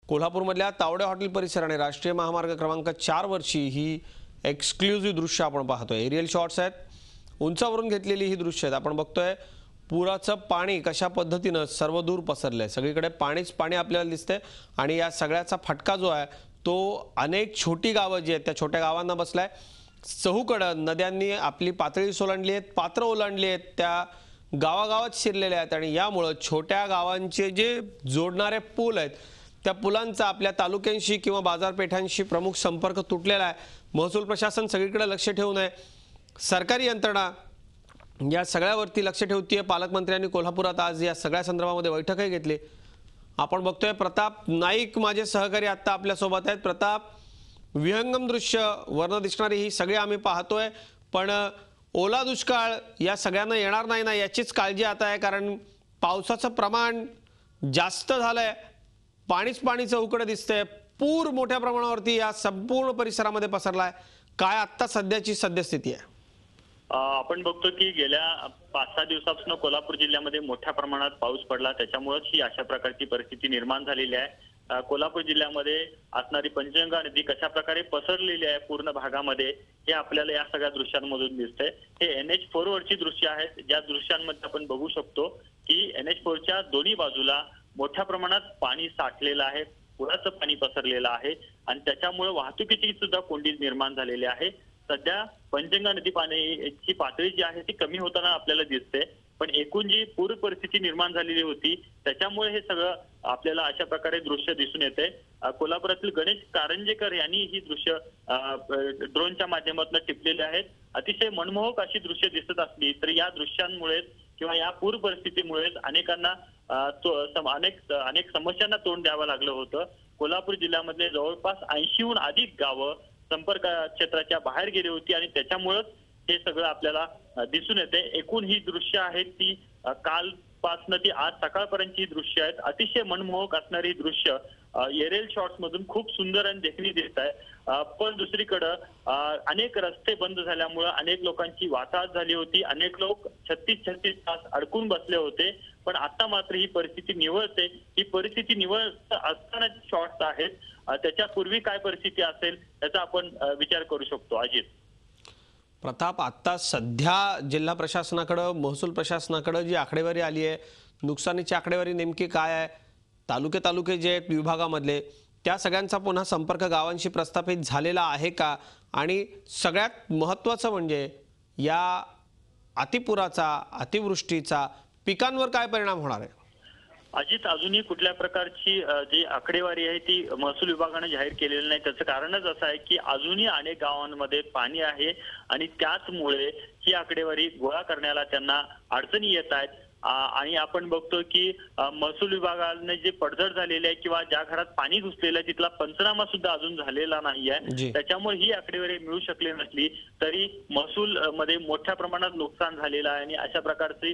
कोल्हापूरमधल्या Tawde hotel परिसर आणि राष्ट्रीय महामार्ग क्रमांक 4 वरची ही एक्सक्लुझिव्ह दृश्य आपण पाहतोय। एरियल शॉट्स आहेत, उंचावरून घेतलेली ही दृश्य आहेत। आपण बघतोय पुराचं पाणी कशा पद्धतीने सर्वदूर पसरलंय, सगळीकडे पाणीच पाणी आपल्याला दिसतंय आणि या सगळ्याचा फटका जो आहे तो अनेक छोटी गावं जी आहेत त्या छोट्या गावांना बसलाय। चहूकडे नद्यांनी आपली पातळी ओलांडली आहेत, पात्र ओलांडली आहेत, त्या गावागावात शिरलेले आहेत आणि यामुळे छोट्या गावांचे जे जोडणारे पूल आहेत त्या पुलांचा आपल्या तालुक्यांशी किंवा बाजारपेठांशी प्रमुख संपर्क तुटलेला आहे। महसूल प्रशासन सगळीकडे लक्ष ठेवून आहे, सरकारी यंत्रणा या सगळ्यावरती लक्ष ठेवतीये। पालकमंत्र्यांनी कोल्हापुरात आज या सगळ्या संदर्भामध्ये बैठकही घेतली। आपण बघतोय प्रताप नाईक माझे सहकारी आता आपल्या सोबत आहेत। प्रताप, विहंगम दृश्य वर्ण दिसणारी ही सगळी आम्ही पाहतोय, पण ओला दुष्काळ या सगळ्यांना येणार नाही ना याचीच काळजी आता आहे, कारण पावसाचं प्रमाण जास्त झालंय, पाणीच पाणी चहूकडे दिसतंय, पूर मोठ्या प्रमाणावरती या संपूर्ण परिसरामध्ये पसरलाय। काय आता सध्याची सद्यस्थिती आहे? आपण बघतो की गेल्या 5-6 दिवसापासून कोल्हापूर जिल्ह्यामध्ये मोठ्या प्रमाणात पाऊस पडला, त्याच्यामुळेच ही अशा प्रकारची परिस्थिती निर्माण झालेली आहे। कोल्हापूर जिल्ह्यामध्ये असणारी पंचगंगा नदी कशा प्रकारे पसरलेली आहे पूर्ण भागामध्ये हे आपल्याला या सगळ्या दृश्यांमधून दिसतंय। हे NH4 वरची दृश्य आहेत, ज्या दृश्यांमध्ये आपण बघू शकतो की NH4च्या दोन्ही बाजूला मोठ्या प्रमाणात पाणी साठलेलं आहे, पुराचं पाणी पसरलेलं आहे आणि त्याच्यामुळे वाहतुकीची सुद्धा कोंडी निर्माण झालेली आहे। सध्या पंचगंगा नदी पाण्याची पातळी जी आहे ती कमी होताना आपल्याला दिसते, पण एकूण जी पूर परिस्थिती निर्माण झालेली होती त्याच्यामुळे हे सगळं आपल्याला अशा प्रकारे दृश्य दिसून येते। कोल्हापुरातील गणेश कारंजेकर यांनी ही दृश्य ड्रोनच्या माध्यमातून टिपलेली आहेत। अतिशय मनमोहक अशी दृश्य दिसत असली तरी या दृश्यांमुळे किंवा या पूर परिस्थितीमुळे अनेकांना अनेक समस्यांना तोंड द्यावं लागलं होतं। कोल्हापूर जिल्ह्यामध्ये जवळपास 80हून अधिक गावं संपर्क क्षेत्राच्या बाहेर गेली होती आणि त्याच्यामुळेच हे सगळं आपल्याला दिसून येते। एकूण ही दृश्य आहेत ती कालपासून ती आज सकाळपर्यंतची दृश्य आहेत। अतिशय मनमोहक असणारी दृश्य एरियल शॉट्स मधून खूप सुंदर आणि देखणी दिसत आहे। पण दुसरीकडे अनेक रस्ते बंद झाल्यामुळे अनेक लोकांची वाहतूक झाली होती, अनेक लोक 36 तास अडकून बसले होते, पण आता मात्र ही परिस्थिती निवळते। ही परिस्थिती निवळत असताना शॉट्स आहेत, त्याच्यापूर्वी काय परिस्थिती असेल याचा आपण विचार करू शकतो। अजित, प्रताप, आता सध्या जिल्हा प्रशासनाकडे महसूल प्रशासनाकडे जी आकडेवारी आली आहे, नुकसानीची आकडेवारी नेमकी काय आहे? तालुके जे आहेत विभागामधले त्या सगळ्यांचा पुन्हा संपर्क गावांशी प्रस्थापित झालेला आहे का? आणि सगळ्यात महत्त्वाचं म्हणजे या अतिपुराचा, अतिवृष्टीचा पिकांवर काय परिणाम होणार आहे? अजित, अजूनही कुठल्या प्रकारची जी आकडेवारी आहे ती महसूल विभागाने जाहीर केलेली नाही। त्याचं कारणच असं आहे की अजूनही अनेक गावांमध्ये पाणी आहे आणि त्याचमुळे ही आकडेवारी गोळा करण्याला त्यांना अडचणी येत आहेत। आणि आपण बघतो की महसूल विभागाने जे पडझड झालेली आहे किंवा ज्या घरात पाणी घुसलेलं आहे तिथला पंचनामा सुद्धा अजून झालेला नाहीये, त्याच्यामुळे ही आकडेवारी मिळू शकली नसली तरी महसूल मध्ये मोठ्या प्रमाणात नुकसान झालेलं आहे आणि अशा प्रकारची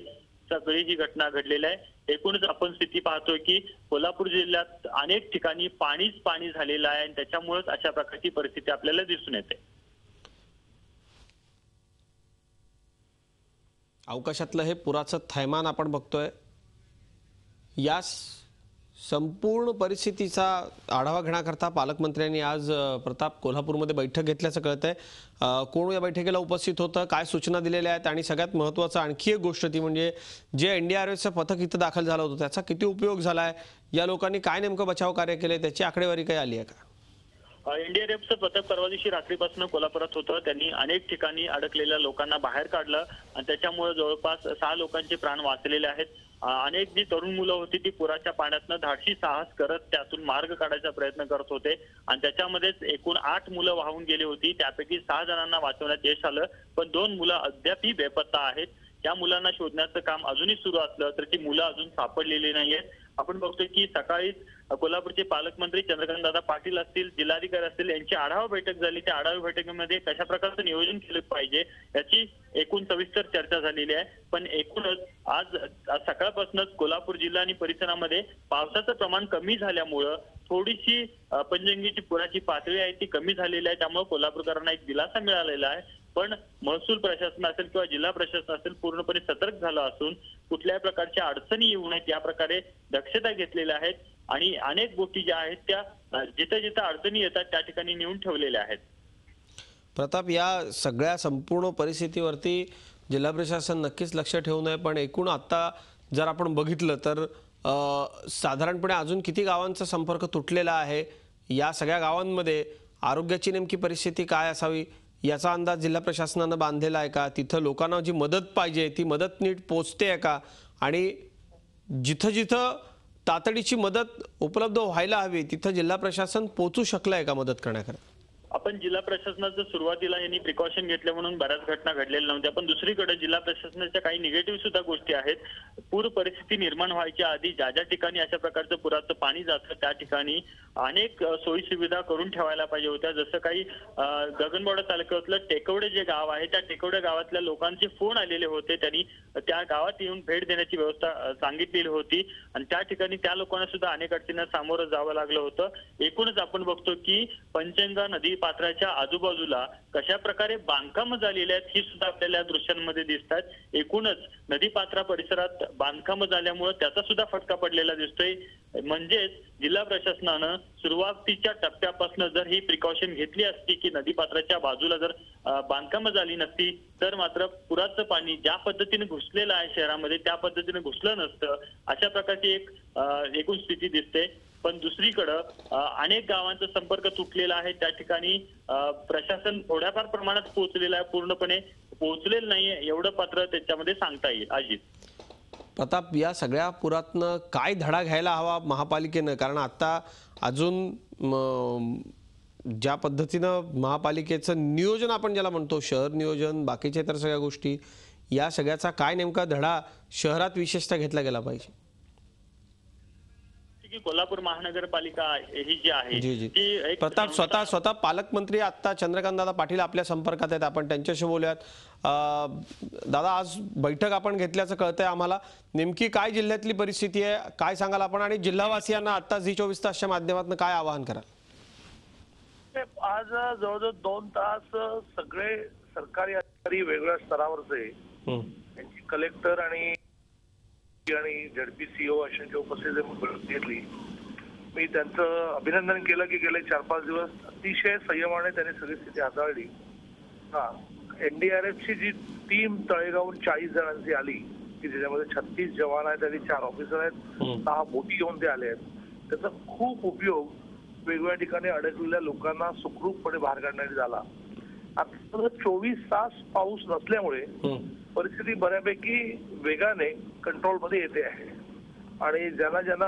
सगळी ही घटना घडलेली आहे। एकूणच आपण स्थिती पाहतोय की कोल्हापूर जिल्ह्यात अनेक ठिकाणी पाणीच पाणी झालेलं आहे आणि त्याच्यामुळेच अशा प्रकारची परिस्थिती आपल्याला दिसून येते। अवकाशातलं हे पुराचं थैमान आपण बघतोय। या संपूर्ण परिस्थितीचा आढावा घेण्याकरता पालकमंत्र्यांनी आज प्रताप कोल्हापूरमध्ये बैठक घेतल्याचं कळतंय। कोण या बैठकीला उपस्थित होतं, काय सूचना दिलेल्या आहेत आणि सगळ्यात महत्त्वाचं आणखी एक गोष्ट ती म्हणजे जे NDRFचं पथक इथं दाखल झालं होतं त्याचा किती उपयोग झालाय, या लोकांनी काय नेमकं बचाव कार्य केले त्याची आकडेवारी काय आली आहे का? NDRFचं पथक परवा दिवशी रात्रीपासून कोल्हापुरात होतं। त्यांनी अनेक ठिकाणी अडकलेल्या लोकांना बाहेर काढलं आणि त्याच्यामुळे जवळपास 6 लोकांचे प्राण वाचलेले आहेत। अनेक जी तरुण मुलं होती ती पुराच्या पाण्यातनं धाडसी साहस करत त्यातून मार्ग काढायचा प्रयत्न करत होते आणि त्याच्यामध्येच एकूण 8 मुलं वाहून गेली होती। त्यापैकी 6 जणांना वाचवण्यात यश आलं, पण 2 मुलं अद्यापही बेपत्ता आहेत। त्या मुलांना शोधण्याचं काम अजूनही सुरू असलं तर ती मुलं अजून सापडलेली नाहीयेत। आपण बघतोय की सकाळीच कोल्हापूरचे पालकमंत्री चंद्रकांतदादा पाटील असतील, जिल्हाधिकारी असतील यांची आढावा बैठक झाली। त्या आढावा बैठकीमध्ये कशा प्रकारचं नियोजन केलं पाहिजे याची एकूण सविस्तर चर्चा झालेली आहे। पण एकूणच आज सकाळपासूनच कोल्हापूर जिल्हा आणि परिसरामध्ये पावसाचं प्रमाण कमी झाल्यामुळं थोडीशी पंचगंगेची पुराची पातळी आहे ती कमी झालेली आहे, त्यामुळे कोल्हापूरकरांना एक दिलासा मिळालेला आहे। पण महसूल प्रशासन असेल किंवा जिल्हा प्रशासन असेल पूर्णपणे सतर्क झालं असून कुठल्याही प्रकारच्या अडचणी येऊ नयेत या प्रकारे दक्षता घेतलेल्या आहेत। आणि अनेक गोष्टी ज्या आहेत त्या जिथे जिथे अडचणी येतात त्या ठिकाणी नेऊन ठेवलेल्या आहेत. प्रताप, या सगळ्या संपूर्ण परिस्थितीवरती जिल्हा प्रशासन नक्कीच लक्ष ठेवून आहे, पण एकूण आता जर आपण बघितलं तर साधारणपणे अजून किती गावांचा संपर्क तुटलेला आहे? या सगळ्या गावांमध्ये आरोग्याची नेमकी परिस्थिती काय असावी याचा अंदाज जिल्हा प्रशासनानं बांधलेला आहे का? तिथं लोकांना जी मदत पाहिजे ती मदत नीट पोचते आहे का? आणि जिथं जिथं तातडीची मदत उपलब्ध व्हायला हवी तिथं जिल्हा प्रशासन पोचू शकलं आहे का मदत करण्याकरता? आपण जिल्हा प्रशासनाचं सुरुवातीला यांनी प्रिकॉशन घेतले म्हणून बऱ्याच घटना घडलेल्या नव्हत्या, पण दुसरीकडे जिल्हा प्रशासनाच्या काही निगेटिव्ह सुद्धा गोष्टी आहेत. पूर परिस्थिती निर्माण व्हायच्या आधी ज्या ज्या ठिकाणी अशा प्रकारचं पुराचं पाणी जातं त्या ठिकाणी अनेक सोयी सुविधा करून ठेवायला पाहिजे होत्या. जसं काही गगनबावडा तालुक्यातलं टेकवडे जे गाव आहे त्या टेकवडे गावातल्या लोकांचे फोन आलेले होते. त्यांनी त्या गावात येऊन भेट देण्याची व्यवस्था सांगितलेली होती आणि त्या ठिकाणी त्या लोकांना सुद्धा अनेक अडचणींना सामोरं जावं लागलं होतं. एकूणच आपण बघतो की पंचगंगा नदी पात्राच्या आजूबाजूला कशा प्रकारे बांधकाम झालेले आहेत ही सुद्धा आपल्याला या दृश्यांमध्ये दिसतात. एकूणच नदी पात्रा परिसरात बांधकाम झाल्यामुळे त्याचा सुद्धा फटका पडलेला दिसतोय. म्हणजेच जिल्हा प्रशासनानं सुरुवातीच्या टप्प्यापासून जर ही प्रिकॉशन घेतली असती की नदी पात्राच्या बाजूला जर बांधकाम झाली नसती तर मात्र पुराचं पाणी ज्या पद्धतीने घुसलेलं आहे शहरामध्ये त्या पद्धतीने घुसलं नसतं. अशा प्रकारची एक एकूण स्थिती दिसते. पण दुसरीकडं अनेक गावांचा संपर्क तुटलेला आहे. त्या ठिकाणी प्रशासन थोड्याफार प्रमाणात पोहोचलेलं आहे, पूर्णपणे पोहोचलेलं नाहीये एवढं पात्र त्याच्यामध्ये सांगता येईल. अजित. प्रताप, या सगळ्या पुरातनं काय धडा घ्यायला हवा महापालिकेनं? कारण आता अजून ज्या पद्धतीनं महापालिकेचं नियोजन आपण ज्याला म्हणतो शहर नियोजन बाकीच्या इतर सगळ्या गोष्टी या सगळ्याचा काय नेमका धडा शहरात विशेषतः घेतला गेला पाहिजे? की कोल्हापूर महानगरपालिका ही जी आहे ती एक प्रताप, स्वतः पालकमंत्री आता चंद्रकांतदादा पाटील आपल्या संपर्कात आहेत, आपण त्यांच्याशी बोलूयात. दादा, आज बैठक आपण घेतल्याचं कळतंय आम्हाला. नेमकी काय जिल्ह्यातली परिस्थिती आहे काय सांगाल आपण, आणि जिल्हावासियांना आता झी24 तासच्या माध्यमातून काय आवाहन कराल? आज जवळजवळ 2 तास सगळे सरकारी अधिकारी वेगवेगळ्या स्तरावरचे त्यांची कलेक्टर आणि झडपी अशांच्या उपस्थितीत घेतली. मी त्यांचं अभिनंदन केलं की गेले 4-5 दिवस अतिशय संयमाने त्यांनी सगळी स्थिती हाताळली. एनडीआरएफची जी टीम तळेगावहून 40 जणांची आली की ज्याच्यामध्ये 36 जवान आहेत आणि 4 ऑफिसर आहेत, 6 बोटी घेऊन ते आले आहेत. त्याचा खूप उपयोग वेगवेगळ्या ठिकाणी अडकलेल्या लोकांना सुखरूपपणे बाहेर काढण्यासाठी झाला. आता 24 तास पाऊस नसल्यामुळे परिस्थिती बऱ्यापैकी वेगाने कंट्रोलमध्ये येते आहे आणि ज्यांना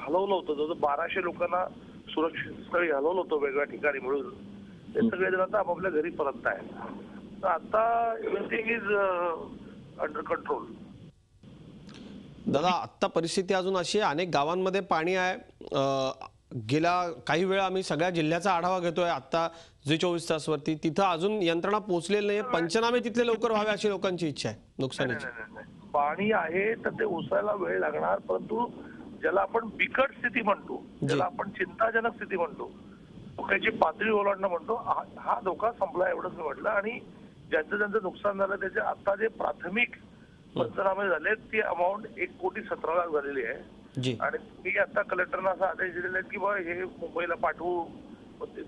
हलवलं होतं जवळजवळ 1200 लोकांना सुरक्षित स्थळी हलवलं होतं वेगवेगळ्या ठिकाणी मिळून ते सगळे जण आता आपापल्या घरी परत आहेत. तर आता एव्हरीथिंग इज अंडर कंट्रोल. दादा, आत्ता परिस्थिती अजून अशी आहे, अनेक गावांमध्ये पाणी आहे. गेल्या काही वेळा आम्ही सगळ्या जिल्ह्याचा आढावा घेतोय आता झी24 तासवरती. तिथं अजून यंत्रणा पोहोचलेली नाही. पंचनामे तिथले लवकर व्हावे अशी लोकांची इच्छा आहे नुकसानीची. पाणी आहे तर ते ओसायला वेळ लागणार, परंतु ज्याला आपण बिकट स्थिती म्हणतो, ज्याला आपण चिंताजनक स्थिती म्हणतो, धोक्याची पातळी ओलांडणं म्हणतो, हा धोका संपला एवढंच मी म्हटलं. आणि ज्यांचं नुकसान झालं त्याचे आता जे प्राथमिक पंचनामे झाले ती अमाऊंट 1,17 लाख झालेली आहे. आणि मी आता कलेक्टरना असा आदेश दिलेला आहे की बा हे मुंबईला पाठवू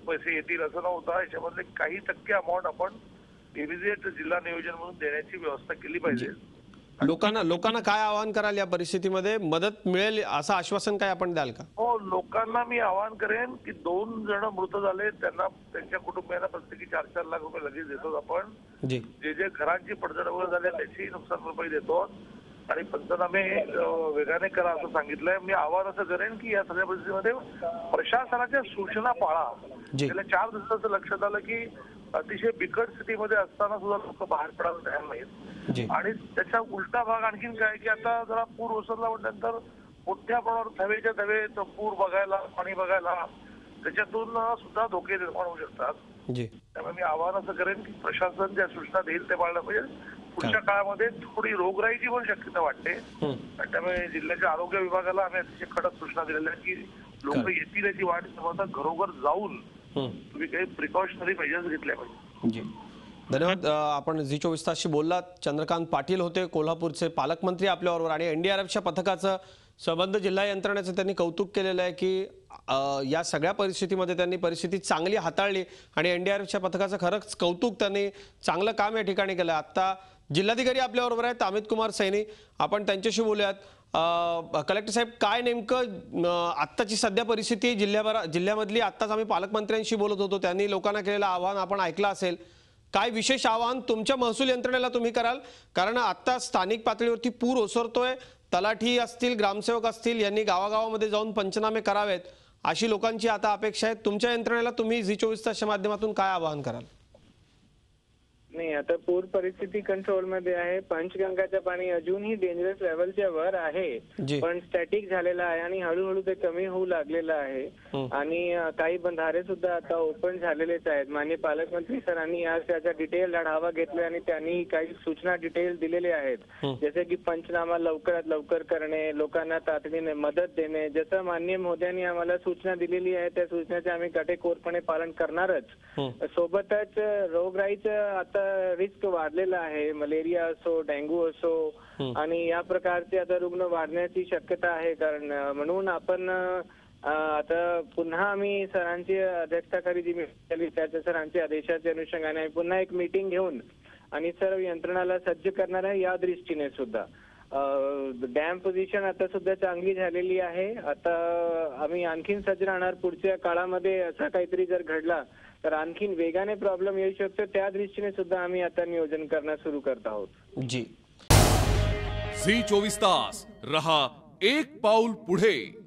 पैसे येतील असं नव्हता. याच्यामधले काही टक्के अमाऊंट आपण इमिजिएट जिल्हा नियोजन म्हणून देण्याची व्यवस्था केली पाहिजे. लोकांना काय आवाहन कराल या परिस्थितीमध्ये? मदत मिळेल असं आश्वासन काय आपण द्याल का? हो, लोकांना मी आवाहन करेन की 2 जण मृत झाले त्यांना त्यांच्या कुटुंबियांना प्रत्येकी 4-4 लाख रुपये लगेच देतो आपण. जे घरांची पडझड वगैरे झाली त्याची नुकसान भरपाई देतो आणि पंचनामे वेगाने करा असं सांगितलंय. मी आवाहन असं करेन की या सगळ्या परिस्थितीमध्ये प्रशासनाच्या सूचना पाळा. गेल्या 4 दिवसाचं लक्षात आलं की अतिशय बिकट स्थितीमध्ये असताना सुद्धा लोक बाहेर पडायला तयार नाहीत. आणि त्याचा उलटा भाग आणखीन काय की आता जरा पूर ओसरला म्हटल्यानंतर मोठ्या प्रमाणावर धवेच्या धवे पूर बघायला, पाणी बघायला, त्याच्यातून सुद्धा धोके निर्माण होऊ शकतात. त्यामुळे मी आवाहन असं करेन की प्रशासन ज्या सूचना देईल ते पाळलं पाहिजे. पुढच्या काळामध्ये थोडी रोगराईची पण शक्यता वाटते आणि त्यामुळे जिल्ह्याच्या आरोग्य विभागाला आम्ही अतिशय कडक सूचना दिलेल्या आहेत की लोक येतील याची वाट न घरोघर जाऊन तुम्ही काही प्रिकॉशनरी मेजर्स घेतल्या पाहिजे. धन्यवाद. आपण झी24 तासशी बोललात. चंद्रकांत पाटील होते कोल्हापूरचे पालकमंत्री आपल्याबरोबर, आणि एनडीआरएफच्या पथकाचं संबंध जिल्हा यंत्रणेचं त्यांनी कौतुक केलेलं आहे की या सगळ्या परिस्थितीमध्ये त्यांनी परिस्थिती चांगली हाताळली आणि एनडीआरएफच्या पथकाचं खरंच कौतुक, त्यांनी चांगलं काम या ठिकाणी केलं. आता जिल्हाधिकारी आपल्याबरोबर आहेत अमित कुमार सैनी, आपण त्यांच्याशी बोलूयात. कलेक्टर साहेब, काय नेमकं आत्ताची सध्या परिस्थिती जिल्ह्यामधली? आत्ताच आम्ही पालकमंत्र्यांशी बोलत होतो, त्यांनी लोकांना केलेलं आवाहन आपण ऐकलं असेल. काय विशेष आवाहन तुमच्या महसूल यंत्रणेला तुम्ही कराल? कारण आता स्थानिक पातळीवरती पूर ओसरतोय, तलाठी असतील, ग्रामसेवक असतील, यांनी गावागावामध्ये जाऊन पंचनामे करावेत, अशी लोकांची आता अपेक्षा आहे. तुमच्या यंत्रणेला तुम्ही झी24 तासच्या माध्यमातून काय आवाहन कराल? नाही, आता पूर परिस्थिती कंट्रोल मध्ये आहे. पंचगंगाचं पाणी अजूनही डेंजरस लेवलच्या वर आहे, पण स्टॅटिक झालेलं आहे आणि हळूहळू ते कमी होऊ लागलेलं आहे. आणि काही बंधारे सुद्धा आता ओपन झालेलेच आहेत. माननीय पालकमंत्री सरांनी आज त्याचा डिटेल आढावा घेतला आणि त्यांनी काही सूचना डिटेल दिलेल्या आहेत, जसे की पंचनामा लवकरात लवकर करणे, लोकांना तातडीने मदत देणे. जसं माननीय मोदयांनी आम्हाला सूचना दिलेली आहे त्या सूचनेचे आम्ही काटेकोरपणे पालन करणारच. सोबतच रोगराईचं आता रिस्क वाढलेला आहे, मलेरिया असो, डेंग्यू असो, आणि या प्रकारचे आता रुग्ण वाढण्याची शक्यता आहे. कारण म्हणून आपण आता पुन्हा आम्ही सरांची अध्यक्षताखाली जी मीटिंग त्याच्या सरांच्या आदेशाच्या अनुषंगाने पुन्हा एक मीटिंग घेऊन आणि सर्व यंत्रणाला सज्ज करणार आहे. या दृष्टीने सुद्धा डॅम पोझिशन आता सुद्धा चांगली झालेली आहे. आता आम्ही आणखीन सज्ज राहणार. पुढच्या काळामध्ये असा काहीतरी जर घडला तर आणखीन वेगाने प्रॉब्लेम येऊ शकतो, त्या दृष्टीने सुद्धा आम्ही आता नियोजन करणं सुरू करत आहोत. जी. झी 24 तास रहा एक पाऊल पुढे.